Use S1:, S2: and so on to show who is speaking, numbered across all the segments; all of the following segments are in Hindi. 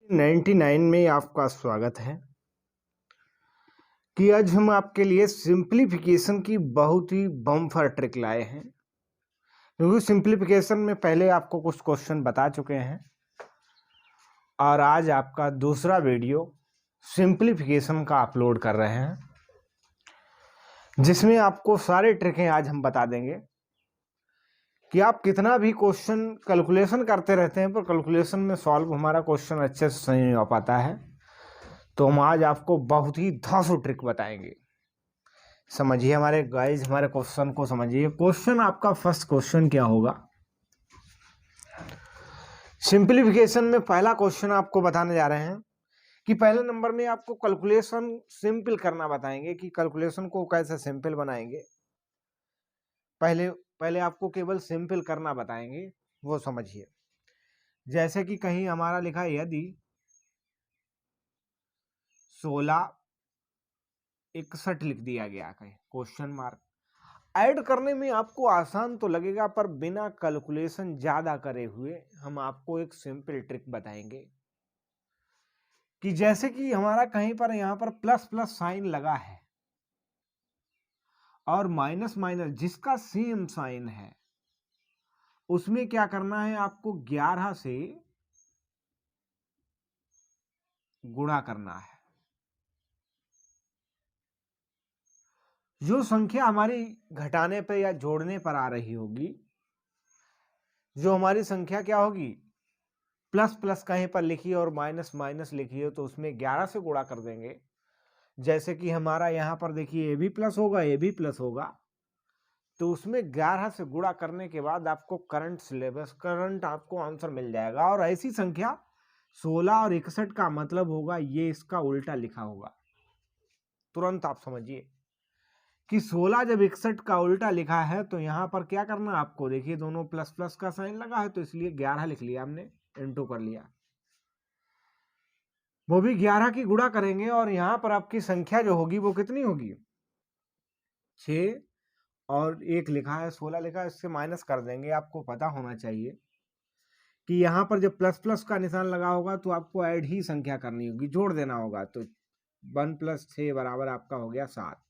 S1: 99 में आपका स्वागत है कि आज हम आपके लिए सिंप्लीफिकेशन की बहुत ही बम्पर ट्रिक लाए हैं। क्योंकि सिंप्लीफिकेशन में पहले आपको कुछ क्वेश्चन बता चुके हैं और आज आपका दूसरा वीडियो सिंप्लीफिकेशन का अपलोड कर रहे हैं, जिसमें आपको सारे ट्रिकें आज हम बता देंगे कि आप कितना भी क्वेश्चन कैलकुलेशन करते रहते हैं पर कैलकुलेशन में सॉल्व हमारा क्वेश्चन अच्छे से सही नहीं हो पाता है। तो हम आज आपको बहुत ही धांसू ट्रिक बताएंगे। समझिए हमारे गाइज, हमारे क्वेश्चन को समझिए। क्वेश्चन आपका फर्स्ट क्वेश्चन क्या होगा? सिंप्लीफिकेशन में पहला क्वेश्चन आपको बताने जा रहे हैं कि पहले नंबर में आपको कैलकुलेशन सिंपल करना बताएंगे कि कैलकुलेशन को कैसे सिंपल बनाएंगे। पहले पहले आपको केवल सिंपल करना बताएंगे, वो समझिए। जैसे कि कहीं हमारा लिखा है यदि 1661 लिख दिया गया, कहीं क्वेश्चन मार्क। ऐड करने में आपको आसान तो लगेगा, पर बिना कैलकुलेशन ज्यादा करे हुए हम आपको एक सिंपल ट्रिक बताएंगे कि जैसे कि हमारा कहीं पर यहां पर प्लस प्लस साइन लगा है और माइनस माइनस जिसका सेम साइन है, उसमें क्या करना है, आपको 11 से गुणा करना है। जो संख्या हमारी घटाने पर या जोड़ने पर आ रही होगी, जो हमारी संख्या क्या होगी, प्लस प्लस कहीं पर लिखी और माइनस माइनस लिखी हो तो उसमें 11 से गुणा कर देंगे। जैसे कि हमारा यहां पर देखिए, ये भी प्लस होगा, ये भी प्लस होगा, तो उसमें 11 से गुणा करने के बाद आपको करंट आपको आंसर मिल जाएगा। और ऐसी संख्या 16 और 61 का मतलब होगा ये इसका उल्टा लिखा होगा। तुरंत आप समझिए कि 16 जब 61 का उल्टा लिखा है तो यहां पर क्या करना है आपको, देखिए दोनों प्लस प्लस का साइन लगा है तो इसलिए 11 लिख लिया हमने, इंटू कर लिया। वो भी 11 की गुणा करेंगे और यहां पर आपकी संख्या जो होगी वो कितनी होगी, 6 और 1 लिखा है, 16 लिखा है, इससे माइनस कर देंगे। आपको पता होना चाहिए कि यहां पर जब प्लस प्लस का निशान लगा होगा तो आपको ऐड ही संख्या करनी होगी, जोड़ देना होगा। तो 1 + 6 बराबर आपका हो गया 7।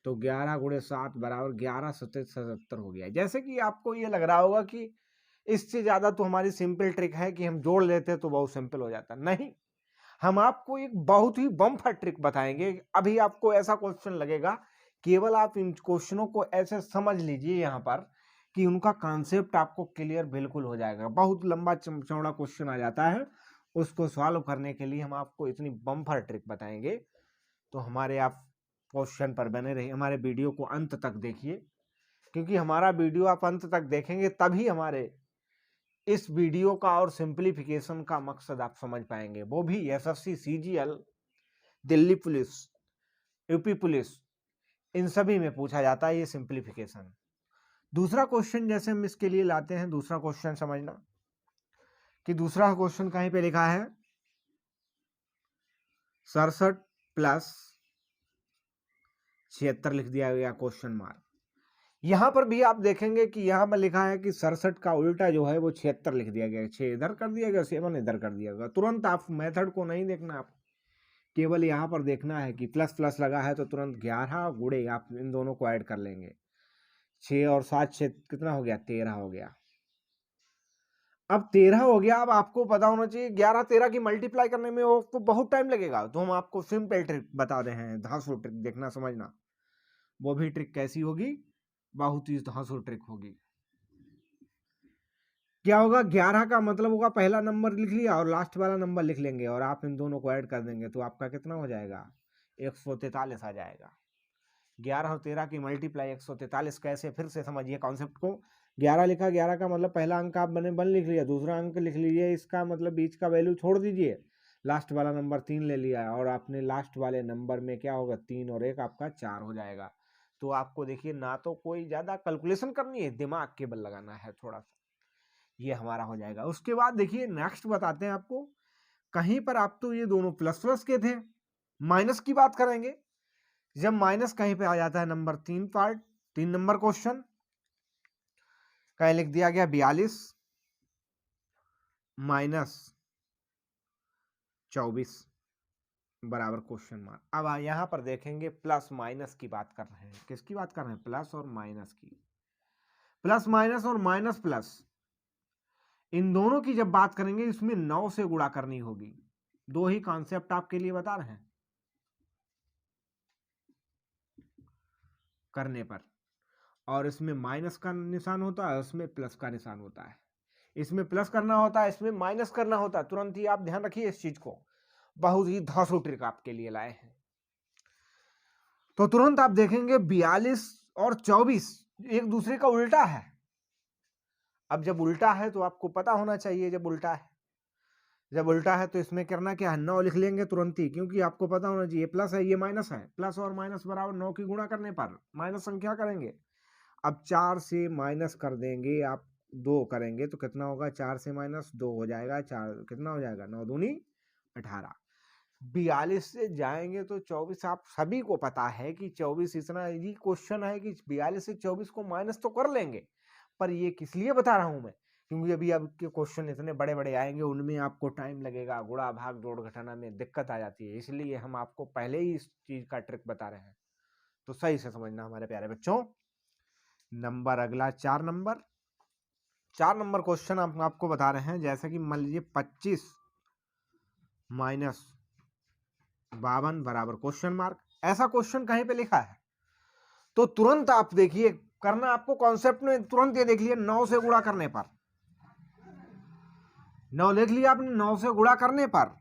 S1: तो 11 × 7 बराबर 11 सत्ते 77 हो गया। जैसे कि आपको ये लग रहा होगा कि इससे ज्यादा तो हमारी सिंपल ट्रिक है कि हम जोड़ लेते तो बहुत सिंपल हो जाता। नहीं, हम आपको एक बहुत ही बम्पर ट्रिक बताएंगे। अभी आपको ऐसा क्वेश्चन लगेगा, केवल आप इन क्वेश्चनों को ऐसे समझ लीजिए यहां पर कि उनका कॉन्सेप्ट आपको क्लियर बिल्कुल हो जाएगा। बहुत लंबा चौड़ा क्वेश्चन आ जाता है, उसको सॉल्व करने के लिए हम आपको इतनी बम्पर ट्रिक बताएंगे। तो हमारे आप क्वेश्चन पर बने रहिए, हमारे वीडियो को अंत तक देखिए, क्योंकि हमारा वीडियो आप अंत तक देखेंगे तभी हमारे इस वीडियो का और सिंप्लीफिकेशन का मकसद आप समझ पाएंगे। वो भी SSC, CGL, Delhi police, UP police, इन सभी में पूछा जाता है ये सिंप्लीफिकेशन। दूसरा क्वेश्चन जैसे हम इसके लिए लाते हैं, दूसरा क्वेश्चन समझना कि दूसरा क्वेश्चन कहीं पे लिखा है 67 + 76 लिख दिया गया क्वेश्चन मार्क। यहां पर भी आप देखेंगे कि यहां पर लिखा है कि 67 का उल्टा जो है वो 76 लिख दिया गया, 6 इधर कर दिया गया, 7 इधर कर दिया गया। तुरंत आप मेथड को नहीं देखना, आप केवल यहां पर देखना है कि प्लस प्लस लगा है तो तुरंत 11 गुणे आप इन दोनों को ऐड कर लेंगे। 6 और 7 6 कितना हो गया, 13 हो गया। अब 13 हो गया। अब आपको पता होना चाहिए 11 13 की मल्टीप्लाई करने में आपको बहुत टाइम लगेगा, तो हम आपको सिंपल ट्रिक बता रहे हैं, धांसू ट्रिक, देखना समझना। वो भी ट्रिक कैसी होगी, बहुत ही धांसू ट्रिक होगी। क्या होगा, 11 का मतलब होगा पहला नंबर लिख लिया और लास्ट वाला नंबर लिख लेंगे और आप इन दोनों को ऐड कर देंगे तो आपका कितना हो जाएगा, 143 आ जाएगा। 11 और 13 की मल्टीप्लाई 143 कैसे, फिर से समझिए कॉन्सेप्ट को। 11 लिखा, 11 का मतलब पहला अंक आप बने 1 लिख लिया, दूसरा अंक लिख लीजिए, इसका मतलब बीच का वैल्यू छोड़ दीजिए, लास्ट वाला नंबर 3 ले लिया और आपने लास्ट वाले नंबर में क्या होगा, 3 और 1 आपका 4 हो जाएगा। तो आपको देखिए ना तो कोई ज्यादा कैलकुलेशन करनी है, दिमाग केवल लगाना है थोड़ा सा, ये हमारा हो जाएगा। उसके बाद देखिए नेक्स्ट बताते हैं आपको, कहीं पर आप तो ये दोनों प्लस प्लस के थे, माइनस की बात करेंगे। जब माइनस कहीं पे आ जाता है नंबर 3 पार्ट, 3 नंबर क्वेश्चन कहीं लिख दिया गया 42 - 24 बराबर क्वेश्चन मार्क। अब यहाँ पर देखेंगे प्लस माइनस की बात कर रहे हैं। किसकी बात कर रहे हैं? प्लस और माइनस की। प्लस माइनस और माइनस प्लस, इन दोनों की जब बात करेंगे इसमें 9 से गुणा करनी होगी। दो ही कॉन्सेप्ट आपके लिए बता रहे हैं करने पर, और इसमें माइनस का निशान होता है, उसमें प्लस का निशान होता है। इसमें प्लस करना होता है, इसमें माइनस करना होता है। तुरंत ही आप ध्यान रखिए इस चीज को, बहुत ही धांसू ट्रिक आपके लिए लाए हैं। तो तुरंत आप देखेंगे 42 और 24 एक दूसरे का उल्टा है। अब जब उल्टा है तो आपको पता होना चाहिए, जब उल्टा है, जब उल्टा है तो इसमें करना क्या है? 9 लिख लेंगे तुरंत ही, क्योंकि आपको पता होना चाहिए प्लस है, ये माइनस है। प्लस और माइनस बराबर 9 की गुणा करने पर माइनस संख्या करेंगे। अब 4 से माइनस कर देंगे आप, 2 करेंगे तो कितना होगा? 4 से माइनस 2 हो जाएगा, 4 कितना हो जाएगा? 9 दूनी 18। 42 से जाएंगे तो 24। आप सभी को पता है कि 24 इतना इजी क्वेश्चन है कि 42 से 24 को माइनस तो कर लेंगे, पर ये किस लिए बता रहा हूं मैं? क्योंकि अभी आपके क्वेश्चन इतने बड़े बड़े आएंगे, उनमें आपको टाइम लगेगा, गुणा भाग जोड़ घटाना में दिक्कत आ जाती है, इसलिए हम आपको पहले ही इस चीज का ट्रिक बता रहे हैं। तो सही से समझना हमारे प्यारे बच्चों। नंबर अगला 4 नंबर। 4 नंबर क्वेश्चन हम आपको बता रहे हैं, जैसे कि मान लीजिए 25 माइनस 52 बराबर क्वेश्चन मार्क। ऐसा क्वेश्चन कहीं पे लिखा है तो तुरंत आप देखिए, करना आपको कॉन्सेप्ट में तुरंत ये देख लिए 9 से गुणा करने पर। 9 लिख लिया आपने, 9 से गुणा करने पर।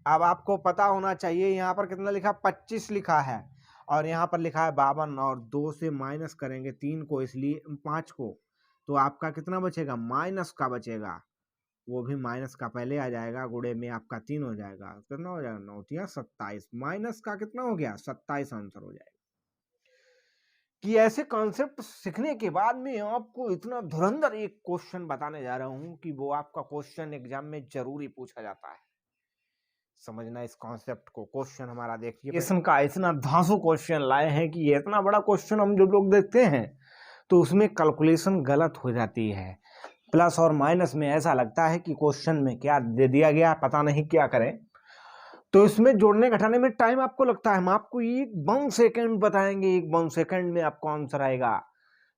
S1: अब आपको पता होना चाहिए यहाँ पर कितना लिखा? 25 लिखा है, और यहाँ पर लिखा है 52, और 2 से माइनस करेंगे 3 को, इसलिए 5 को, तो आपका कितना बचेगा? माइनस का बचेगा। वो भी माइनस का पहले आ जाएगा, गुणे में आपका 3 हो जाएगा। कितना हो जाएगा? 9 या 27। माइनस का कितना हो गया? 27 आंसर हो जाएगा। कि ऐसे कॉन्सेप्ट सीखने के बाद में आपको इतना धुरंधर एक क्वेश्चन बताने जा रहा हूं कि वो आपका क्वेश्चन एग्जाम में जरूरी पूछा जाता है। समझना इस कॉन्सेप्ट को। क्वेश्चन हमारा देखिए, क्वेश्चन का इतना धांसू क्वेश्चन लाए हैं कि ये इतना बड़ा क्वेश्चन हम जो लोग देखते हैं तो उसमें कैलकुलेशन गलत हो जाती है। प्लस और माइनस में ऐसा लगता है कि क्वेश्चन में क्या दे दिया गया, पता नहीं क्या करें। तो इसमें जोड़ने घटाने में टाइम आपको लगता है। हम आपको 1 सेकंड बताएंगे, 1 सेकंड में आपको आंसर आएगा।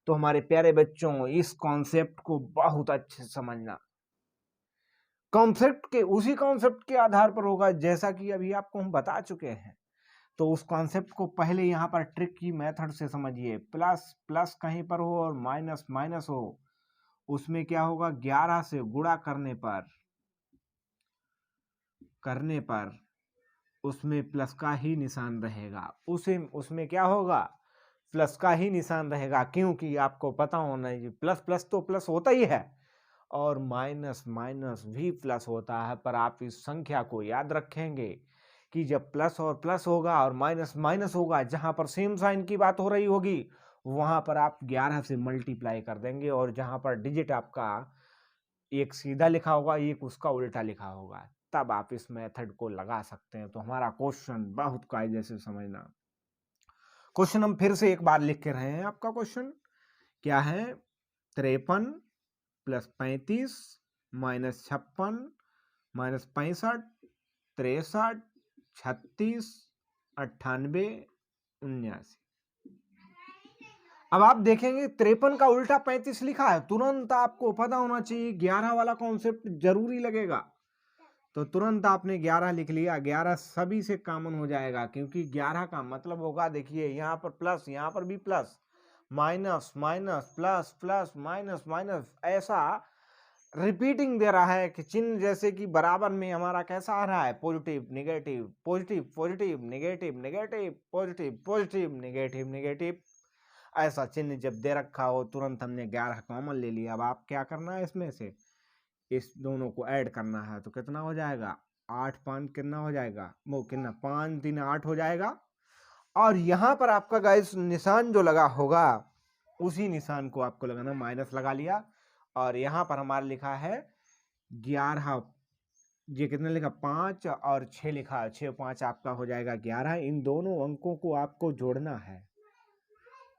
S1: तो हमारे प्यारे बच्चों, इस कॉन्सेप्ट को बहुत अच्छे से समझना। कॉन्सेप्ट के उसी कॉन्सेप्ट के आधार पर होगा जैसा कि अभी आपको हम बता चुके हैं। तो उस कॉन्सेप्ट को पहले यहाँ पर ट्रिक की मेथड से समझिए। प्लस प्लस कहीं पर हो और माइनस माइनस हो, उसमें क्या होगा? 11 से गुणा करने पर उसमें प्लस का ही निशान रहेगा। उसमें क्या होगा? प्लस का ही निशान रहेगा, क्योंकि आपको पता होना है प्लस प्लस तो प्लस होता ही है, और माइनस माइनस भी प्लस होता है। पर आप इस संख्या को याद रखेंगे कि जब प्लस और प्लस होगा और माइनस माइनस होगा, जहां पर सेम साइन की बात हो रही होगी वहां पर आप 11 से मल्टीप्लाई कर देंगे, और जहां पर डिजिट आपका एक सीधा लिखा होगा, एक उसका उल्टा लिखा होगा, तब आप इस मेथड को लगा सकते हैं। तो हमारा क्वेश्चन बहुत कायदे से समझना। क्वेश्चन हम फिर से एक बार लिख के रहे हैं। आपका क्वेश्चन क्या है? 53 प्लस 35 माइनस 56 माइनस 65 63 36 98 79। अब आप देखेंगे 53 का उल्टा 35 लिखा है, तुरंत आपको पता होना चाहिए 11 वाला कॉन्सेप्ट जरूरी लगेगा। तो तुरंत आपने 11 लिख लिया। 11 सभी से कॉमन हो जाएगा, क्योंकि 11 का मतलब होगा, देखिए यहाँ पर प्लस, यहाँ पर भी plus, minus minus plus plus minus minus, ऐसा रिपीटिंग दे रहा है कि चिन्ह, जैसे कि बराबर में हमारा कैसा आ रहा है? Positive negative positive positive negative negative positive positive negative negative, ऐसा चिन्ह जब दे रखा हो तुरंत हमने 11 कॉमन ले लिया। अब आप क्या करना है? इसमें से इस दोनों को ऐड करना है, तो कितना हो जाएगा? 8 5 कितना हो जाएगा? वो कितना? 5 3 8 हो जाएगा। और यहाँ पर आपका गाइस निशान जो लगा होगा, उसी निशान को आपको लगाना। माइनस लगा लिया, और यहाँ पर हमारा लिखा है 11। ये कितना लिखा? 5 और 6 लिखा, 6 5 आपका हो जाएगा 11। इन दोनों अंकों को आपको जोड़ना है।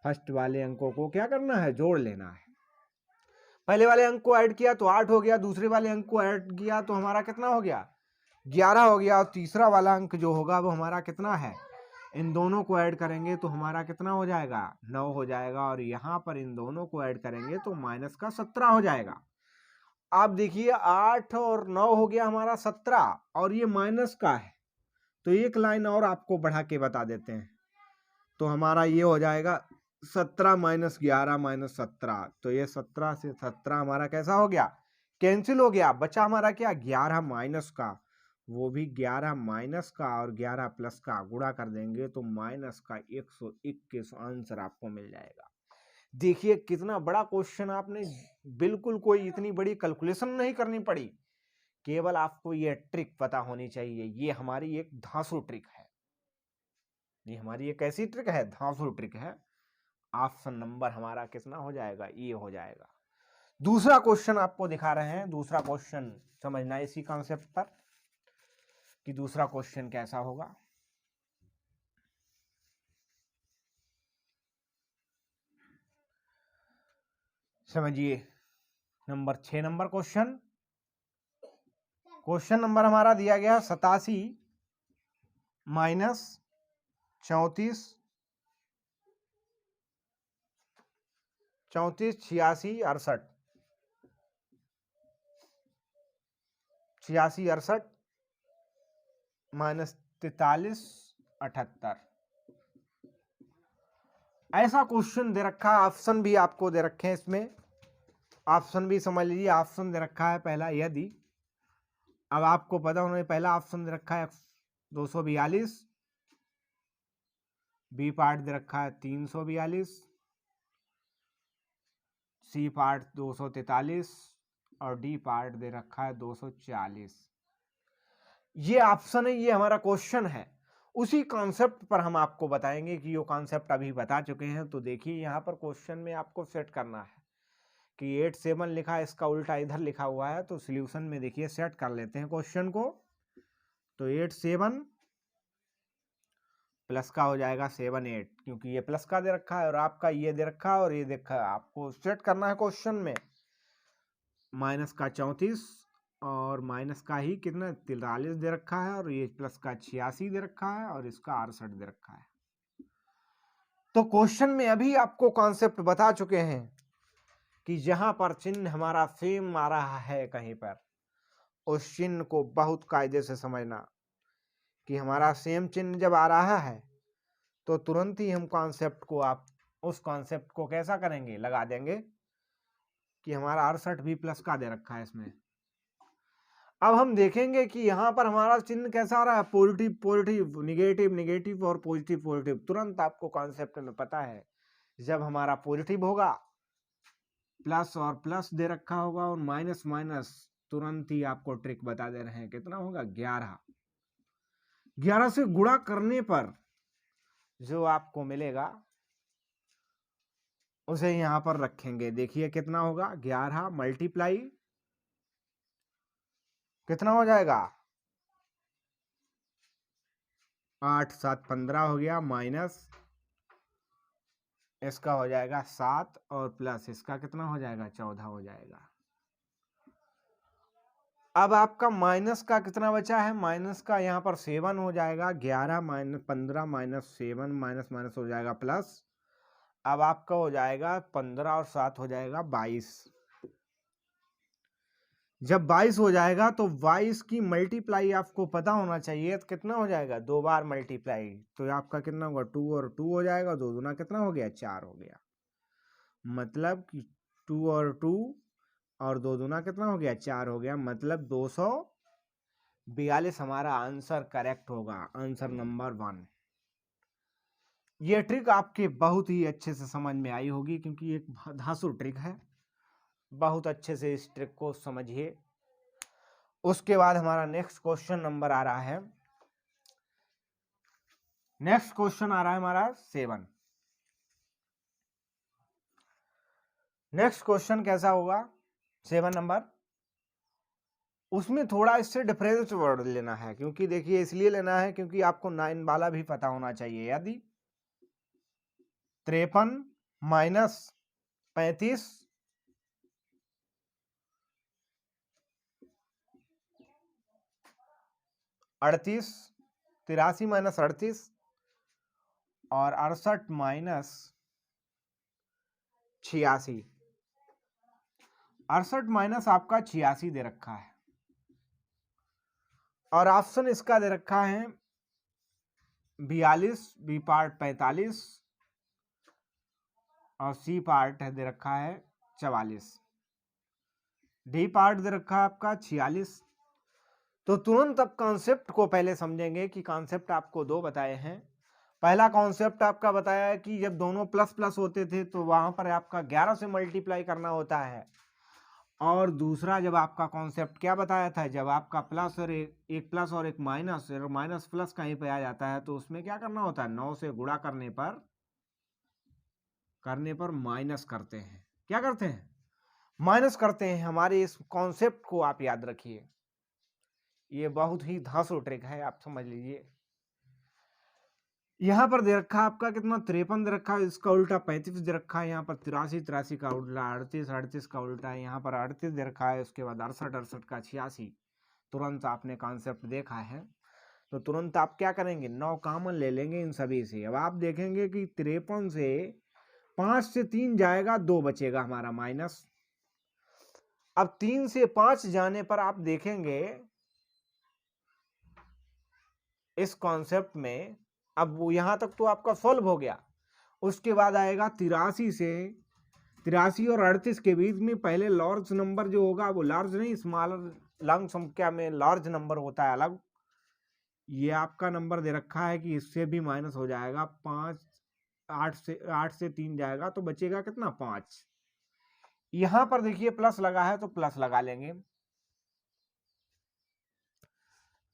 S1: फर्स्ट वाले अंकों को क्या करना है? जोड़ लेना है। पहले वाले अंक को ऐड किया तो 8 हो गया, दूसरे वाले अंक को ऐड किया तो हमारा कितना हो गया? 11 हो गया, और तीसरा वाला अंक जो होगा वो हमारा कितना है, इन दोनों को ऐड करेंगे तो हमारा कितना हो जाएगा, 9 हो जाएगा, और यहाँ पर इन दोनों को ऐड करेंगे तो माइनस का 17 हो जाएगा। आप देखिए 8 और 9 हो गया हमारा 17, और ये माइनस का है, तो एक लाइन और आपको बढ़ा के बता देते हैं, तो हमारा ये हो जाएगा 17 माइनस 11 माइनस 17, तो ये 17 से 17 हमारा कैसा हो गया, कैंसिल हो गया, बचा हमारा क्या, 11 माइनस का, वो भी 11 माइनस का और 11 प्लस का गुणा कर देंगे तो माइनस का 121 आंसर आपको मिल जाएगा। देखिए कितना बड़ा क्वेश्चन, आपने बिल्कुल कोई इतनी बड़ी कैलकुलेशन नहीं करनी पड़ी, केवल आपको ये ट्रिक पता होनी चाहिए। ये हमारी एक धांसू ट्रिक है, ये हमारी एक ऐसी ट्रिक है, धांसू ट्रिक है। ऑप्शन नंबर हमारा कितना हो जाएगा, ये हो जाएगा। दूसरा क्वेश्चन आपको दिखा रहे हैं, दूसरा क्वेश्चन समझना इसी कॉन्सेप्ट पर कि दूसरा क्वेश्चन कैसा होगा। समझिए number 6 number question, question number हमारा दिया गया 87 माइनस 34 86 68 86 68 माइनस 43 78, ऐसा क्वेश्चन दे रखा है। ऑप्शन भी आपको दे रखे हैं, इसमें ऑप्शन भी समझ लीजिए। ऑप्शन दे रखा है पहला यदि, अब आपको पता होना, पहला ऑप्शन दे रखा है 242, बी पार्ट दे रखा है 342, सी पार्ट 243 और डी पार्ट दे रखा है 240। ये ऑप्शन है, ये हमारा क्वेश्चन है। उसी कॉन्सेप्ट पर हम आपको बताएंगे कि ये कॉन्सेप्ट अभी बता चुके हैं। तो देखिए यहाँ पर क्वेश्चन में आपको सेट करना है कि 87 लिखा है, इसका उल्टा इधर लिखा हुआ है, तो सॉल्यूशन में देखिए सेट कर लेते हैं क्वेश्चन को। तो 87 प्लस का हो जाएगा 78, क्योंकि ये प्लस का दे रखा है और आपका ये दे रखा है और ये देखा है, आपको सेट करना है क्वेश्चन में। माइनस का 34 और माइनस का ही कितना 43 दे रखा है, और ये प्लस का 86 दे रखा है और इसका 68 दे रखा है। तो क्वेश्चन में अभी आपको कॉन्सेप्ट बता चुके हैं कि जहां पर चिन्ह हमारा सेम आ रहा है कहीं पर, उस चिन्ह को बहुत कायदे से समझना कि हमारा सेम चिन्ह जब आ रहा है तो तुरंत ही हम कॉन्सेप्ट को, आप उस कॉन्सेप्ट को कैसा करेंगे, लगा देंगे कि हमारा 68 भी प्लस का दे रखा है इसमें। अब हम देखेंगे कि यहाँ पर हमारा चिन्ह कैसा आ रहा है, पॉजिटिव पॉजिटिव, निगेटिव निगेटिव और पॉजिटिव पॉजिटिव। तुरंत आपको कॉन्सेप्ट में पता है, जब हमारा पॉजिटिव होगा प्लस और प्लस दे रखा होगा और माइनस माइनस, तुरंत ही आपको ट्रिक बता दे रहे हैं कितना होगा, 11। 11 से गुणा करने पर जो आपको मिलेगा उसे यहां पर रखेंगे। देखिए कितना होगा, 11 मल्टीप्लाई कितना हो जाएगा, 8 7 15 हो गया, माइनस इसका हो जाएगा 7 और प्लस इसका कितना हो जाएगा, 14 हो जाएगा। अब आपका माइनस का कितना बचा है, माइनस का यहाँ पर 7 हो जाएगा, 11 माइनस 15 माइनस 7 माइनस माइनस हो जाएगा प्लस। अब आपका हो जाएगा 15 और 7 हो जाएगा 22। जब 22 हो जाएगा तो 22 की मल्टीप्लाई आपको पता होना चाहिए, तो कितना हो जाएगा, 2 बार मल्टीप्लाई, तो आपका कितना होगा, 2 और 2 हो जाएगा, 2 दूना कितना हो गया, 4 हो गया। मतलब कि 2 और 2 और 2 दूना कितना हो गया, 4 हो गया। मतलब 242 हमारा आंसर करेक्ट होगा, आंसर नंबर 1। ये ट्रिक आपके बहुत ही अच्छे से समझ में आई होगी, क्योंकि एक धांसू ट्रिक है। बहुत अच्छे से इस ट्रिक को समझिए। उसके बाद हमारा नेक्स्ट क्वेश्चन नंबर आ रहा है, नेक्स्ट क्वेश्चन आ रहा है हमारा 7। नेक्स्ट क्वेश्चन कैसा होगा, 7 नंबर, उसमें थोड़ा इससे डिफरेंस वर्ड लेना है, क्योंकि देखिए इसलिए लेना है क्योंकि आपको 9 वाला भी पता होना चाहिए। यदि 53 माइनस 35 , 38, 83 माइनस 38 और 68 माइनस 86। 68 माइनस आपका 86 दे रखा है और ऑप्शन इसका दे रखा है 42, बी पार्ट 45 और सी पार्ट दे रखा है 44, डी पार्ट दे रखा है आपका 46। तो तुरंत अब कॉन्सेप्ट को पहले समझेंगे कि कॉन्सेप्ट आपको दो बताए हैं। पहला कॉन्सेप्ट आपका बताया है कि जब दोनों प्लस प्लस होते थे तो वहां पर आपका 11 से मल्टीप्लाई करना होता है, और दूसरा जब आपका कॉन्सेप्ट क्या बताया था, जब आपका प्लस और एक प्लस और एक माइनस, और माइनस प्लस कहीं पे आ जाता है तो उसमें क्या करना होता है, 9 से गुणा करने पर माइनस करते हैं। क्या करते हैं, माइनस करते हैं। हमारे इस कॉन्सेप्ट को आप याद रखिए, ये बहुत ही धांसू ट्रिक है, आप समझ लीजिए। यहां पर दे रखा है आपका कितना, 53 दे रखा है, इसका उल्टा 35 दे रखा है, यहाँ पर 83 का उल्टा 38 का उल्टा है, यहाँ पर 38 दे रखा है, उसके बाद 68 का 86। तुरंत आपने कॉन्सेप्ट देखा है तो तुरंत आप क्या करेंगे, 9 कॉमन ले लेंगे इन सभी से। अब आप देखेंगे कि 53 से 5 से 3 जाएगा, 2 बचेगा हमारा माइनस। अब 3 से 5 जाने पर आप देखेंगे इस कॉन्सेप्ट में, अब वो यहां तक तो आपका सॉल्व हो गया। उसके बाद आएगा 83 और 38 के बीच में पहले लार्ज नंबर जो होगा वो लार्ज नहीं, स्मॉलर लॉन्ग संख्या में लार्ज नंबर होता है अलग। ये आपका नंबर दे रखा है कि इससे भी माइनस हो जाएगा 5, 8 से 3 जाएगा तो बचेगा कितना, 5। यहां पर देखिए प्लस लगा है तो प्लस लगा लेंगे,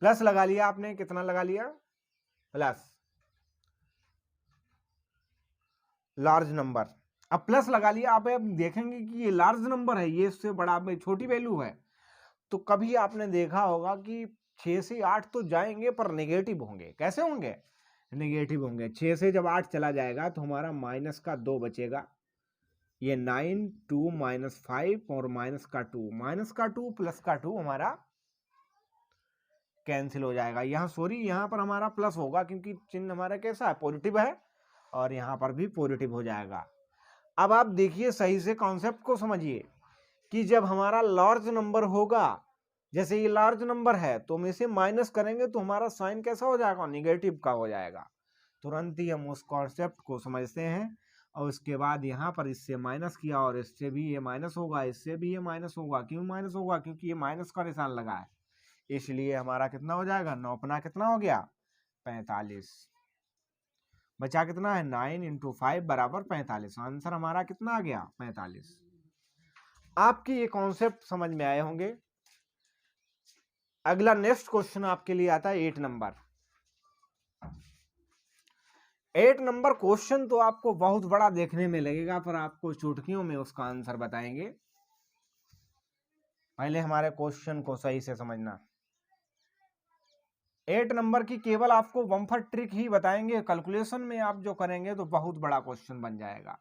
S1: प्लस लगा लिया आपने, कितना लगा लिया, प्लस लार्ज नंबर। अब प्लस लगा लिया, आप देखेंगे कि ये लार्ज नंबर है, ये इससे बड़ा में छोटी वैल्यू है। तो कभी आपने देखा होगा कि 6 से 8 तो जाएंगे पर नेगेटिव होंगे। कैसे होंगे, नेगेटिव होंगे। 6 से जब 8 चला जाएगा तो हमारा माइनस का 2 बचेगा, ये 9, 2 माइनस 5 और माइनस का 2 प्लस का 2 हमारा कैंसिल हो जाएगा। यहाँ सॉरी, यहाँ पर हमारा प्लस होगा क्योंकि चिन्ह हमारा कैसा है, पॉजिटिव है, और यहाँ पर भी पॉजिटिव हो जाएगा। अब आप देखिए सही से कॉन्सेप्ट को समझिए कि जब हमारा लार्ज नंबर होगा, जैसे ये लार्ज नंबर है तो हम इसे माइनस करेंगे तो हमारा साइन कैसा हो जाएगा, नेगेटिव का हो जाएगा। तुरंत ही हम उस कॉन्सेप्ट को समझते हैं और उसके बाद यहाँ पर इससे माइनस किया और इससे भी ये माइनस होगा, इससे भी ये माइनस होगा। क्यों माइनस होगा, क्योंकि ये माइनस का निशान लगा है, इसलिए हमारा कितना हो जाएगा, 9 अपना कितना हो गया, 45। बचा कितना है, 9 इंटू 5 बराबर 45। आंसर हमारा कितना आ गया, 45। आपके ये कॉन्सेप्ट समझ में आए होंगे। अगला नेक्स्ट क्वेश्चन आपके लिए आता है 8 नंबर। 8 नंबर क्वेश्चन तो आपको बहुत बड़ा देखने में लगेगा, पर आपको चुटकियों में उसका आंसर बताएंगे। पहले हमारे क्वेश्चन को सही से समझना। 8 नंबर की केवल आपको बम्पर ट्रिक ही बताएंगे, कैलकुलेशन में आप जो करेंगे तो बहुत बड़ा क्वेश्चन बन जाएगा।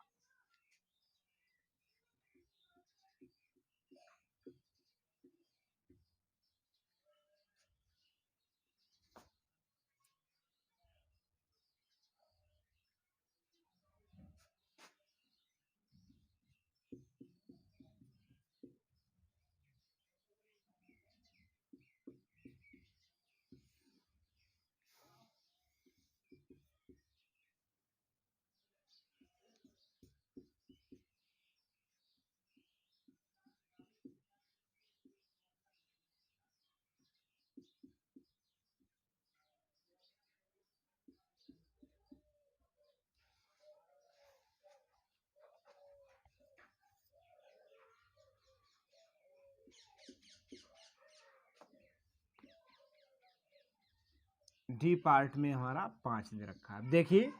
S1: डी पार्ट में हमारा 5 दे रखा है। देखिए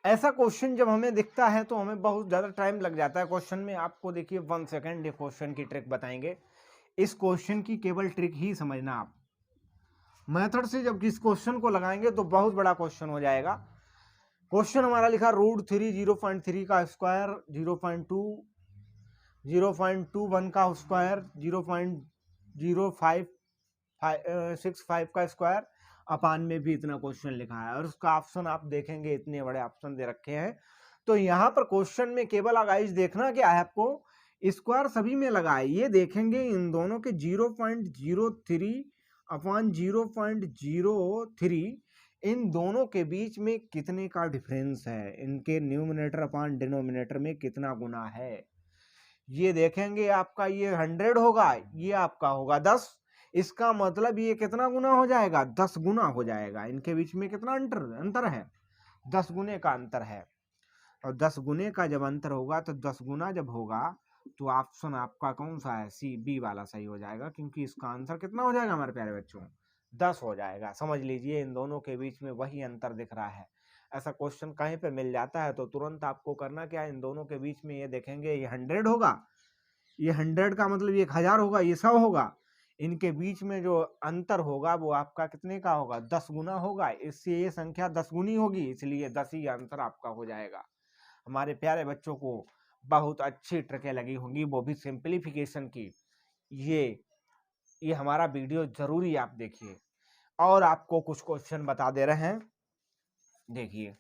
S1: ऐसा क्वेश्चन जब हमें दिखता है तो हमें बहुत ज्यादा टाइम लग जाता है क्वेश्चन में। आपको देखिए 1 सेकेंड ये क्वेश्चन की ट्रिक बताएंगे। इस क्वेश्चन की केवल ट्रिक ही समझना आप। मेथड से जब इस क्वेश्चन को लगाएंगे तो बहुत बड़ा क्वेश्चन हो जाएगा। क्वेश्चन हमारा लिखा √3 0.3 का स्क्वायर, 0.2 0.21 का स्क्वायर, 0.0565 का स्क्वायर अपान में भी इतना क्वेश्चन लिखा है, और उसका ऑप्शन आप देखेंगे इतने बड़े ऑप्शन दे रखे हैं। तो यहाँ पर क्वेश्चन में केवल गाइस देखना क्या है आपको, स्क्वायर सभी में लगा है, ये देखेंगे इन दोनों के 0.03 अपॉन 0.03 इन दोनों के बीच में कितने का डिफरेंस है, इनके न्यूमिनेटर अपॉन डिनोमिनेटर में कितना गुना है। ये देखेंगे आपका ये 100 होगा, ये आपका होगा 10, इसका मतलब ये कितना गुना हो जाएगा, 10 गुना हो जाएगा। इनके बीच में कितना अंतर है, 10 गुने का अंतर है। और 10 गुने का जब अंतर होगा तो 10 गुना जब होगा तो ऑप्शन आपका कौन सा है, सी बी वाला सही हो जाएगा, क्योंकि इसका आंसर कितना हो जाएगा हमारे प्यारे बच्चों, 10 हो जाएगा। समझ लीजिए इन दोनों के बीच में वही अंतर दिख रहा है। ऐसा क्वेश्चन कहीं पे मिल जाता है तो तुरंत आपको करना क्या है, इन दोनों के बीच में ये देखेंगे ये 100 होगा, ये 100 का मतलब ये 1000 होगा, ये 100 होगा, इनके बीच में जो अंतर होगा वो आपका कितने का होगा, 10 गुना होगा। इससे ये संख्या 10 गुनी होगी, इसलिए 10 ही आंसर आपका हो जाएगा। हमारे प्यारे बच्चों को बहुत अच्छी ट्रिकें लगी होंगी, वो भी सिंप्लीफिकेशन की। ये हमारा वीडियो जरूरी आप देखिए। और आपको कुछ क्वेश्चन बता दे रहे हैं, देखिए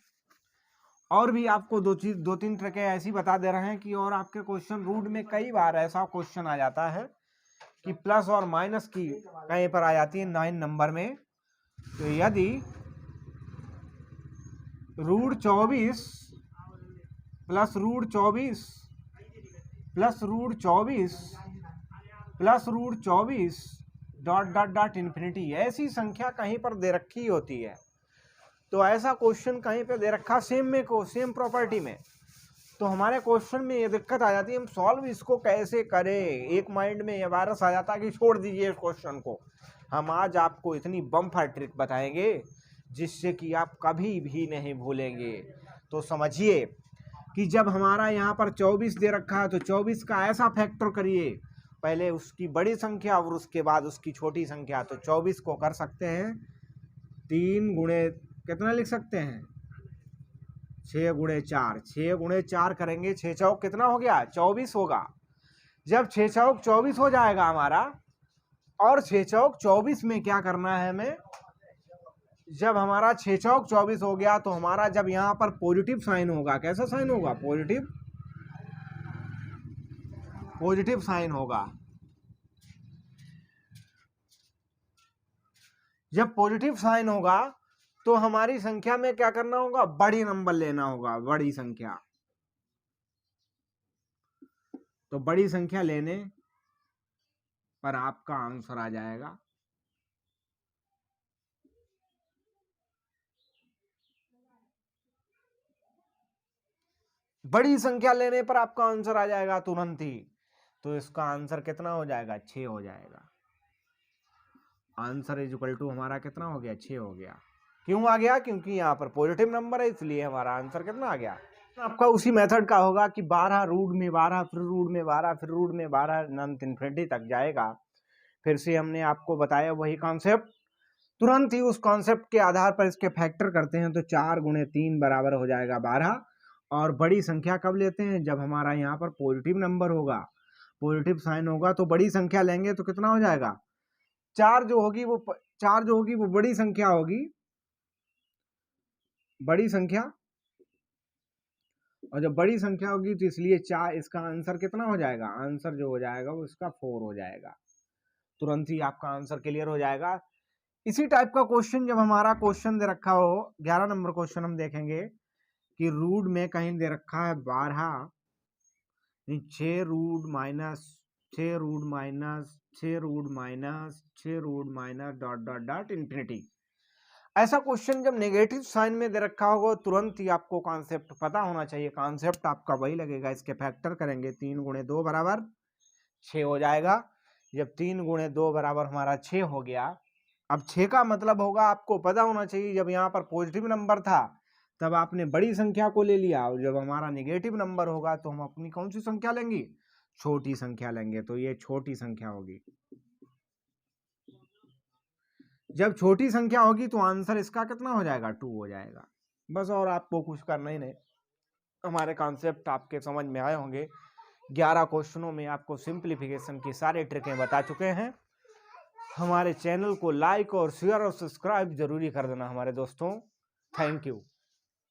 S1: और भी आपको दो तीन ट्रिकें ऐसी बता दे रहे हैं कि और आपके क्वेश्चन रूट में कई बार ऐसा क्वेश्चन आ जाता है कि प्लस और माइनस की कहीं पर आ जाती है 9 नंबर में। तो यदि root 24 plus root 24 plus root 24 plus root 24 dot dot dot infinity ऐसी संख्या कहीं पर दे रखी होती है, तो ऐसा क्वेश्चन कहीं पे दे रखा सेम प्रॉपर्टी में, तो हमारे क्वेश्चन में ये दिक्कत आ जाती है, हम सॉल्व इसको कैसे करें। एक माइंड में ये वायरस आ जाता है कि छोड़ दीजिए इस क्वेश्चन को। हम आज आपको इतनी बम्पर ट्रिक बताएंगे जिससे कि आप कभी भी नहीं भूलेंगे। तो समझिए कि जब हमारा यहाँ पर 24 दे रखा है तो 24 का ऐसा फैक्टर करिए, पहले उसकी बड़ी संख्या और उसके बाद उसकी छोटी संख्या। तो 24 को कर सकते हैं 3 गुणे कितना लिख सकते हैं, 6 गुणे 4, 6 गुणे 4 करेंगे, 6 चौक कितना हो गया, 24 होगा। जब 6 चौक 24 हो जाएगा हमारा, और 6 चौक 24 में क्या करना है हमें, जब हमारा 6 चौक 24 हो गया तो हमारा जब यहाँ पर पॉजिटिव साइन होगा, कैसा साइन होगा, पॉजिटिव साइन होगा। जब पॉजिटिव साइन होगा तो हमारी संख्या में क्या करना होगा, बड़ी नंबर लेना होगा, बड़ी संख्या। तो बड़ी संख्या लेने पर आपका आंसर आ जाएगा बड़ी संख्या लेने पर आपका आंसर आ जाएगा तुरंत ही। तो इसका आंसर कितना हो जाएगा, 6 हो जाएगा। आंसर इज इक्वल टू हमारा कितना हो गया, 6 हो गया। क्यों आ गया, क्योंकि यहाँ पर पॉजिटिव नंबर है, इसलिए हमारा आंसर कितना आ गया। आपका उसी मेथड का होगा कि 12 रूट में 12 फिर रूट में 12 फिर रूट में 12 अनंत इन्फिनिटी तक जाएगा। फिर से हमने आपको बताया वही कॉन्सेप्ट, तुरंत ही उस कॉन्सेप्ट के आधार पर इसके फैक्टर करते हैं तो 4 गुणे 3 बराबर हो जाएगा 12। और बड़ी संख्या कब लेते हैं, जब हमारा यहाँ पर पॉजिटिव नंबर होगा, पॉजिटिव साइन होगा, तो बड़ी संख्या लेंगे तो कितना हो जाएगा, 4 जो होगी वो बड़ी संख्या होगी, बड़ी संख्या। और जब बड़ी संख्या होगी तो इसलिए 4, इसका आंसर कितना हो जाएगा, आंसर जो हो जाएगा वो इसका 4 हो जाएगा। तुरंत ही आपका आंसर क्लियर हो जाएगा। इसी टाइप का क्वेश्चन जब हमारा क्वेश्चन दे रखा हो, 11 नंबर क्वेश्चन हम देखेंगे कि रूट में कहीं दे रखा है 12, 6 root minus 6 root minus 6 root minus 6 root minus dot dot dot infinity. ऐसा क्वेश्चन जब नेगेटिव साइन में दे रखा होगा तुरंत ही आपको कॉन्सेप्ट पता होना चाहिए। कॉन्सेप्ट आपका वही लगेगा, इसके फैक्टर करेंगे 3 गुणे 2 बराबर 6 हो जाएगा। जब 3 गुणे 2 बराबर हमारा 6 हो गया, अब 6 का मतलब होगा, आपको पता होना चाहिए जब यहाँ पर पॉजिटिव नंबर था तब आपने बड़ी संख्या को ले लिया, और जब हमारा नेगेटिव नंबर होगा तो हम अपनी कौन सी संख्या लेंगे, छोटी संख्या लेंगे। तो ये छोटी संख्या होगी। जब छोटी संख्या होगी तो आंसर इसका कितना हो जाएगा, 2 हो जाएगा। बस और आपको कुछ करना ही नहीं। हमारे कॉन्सेप्ट आपके समझ में आए होंगे। 11 क्वेश्चनों में आपको सिंप्लीफिकेशन की सारी ट्रिकें बता चुके हैं। हमारे चैनल को लाइक और शेयर और सब्सक्राइब जरूरी कर देना हमारे दोस्तों। Thank you.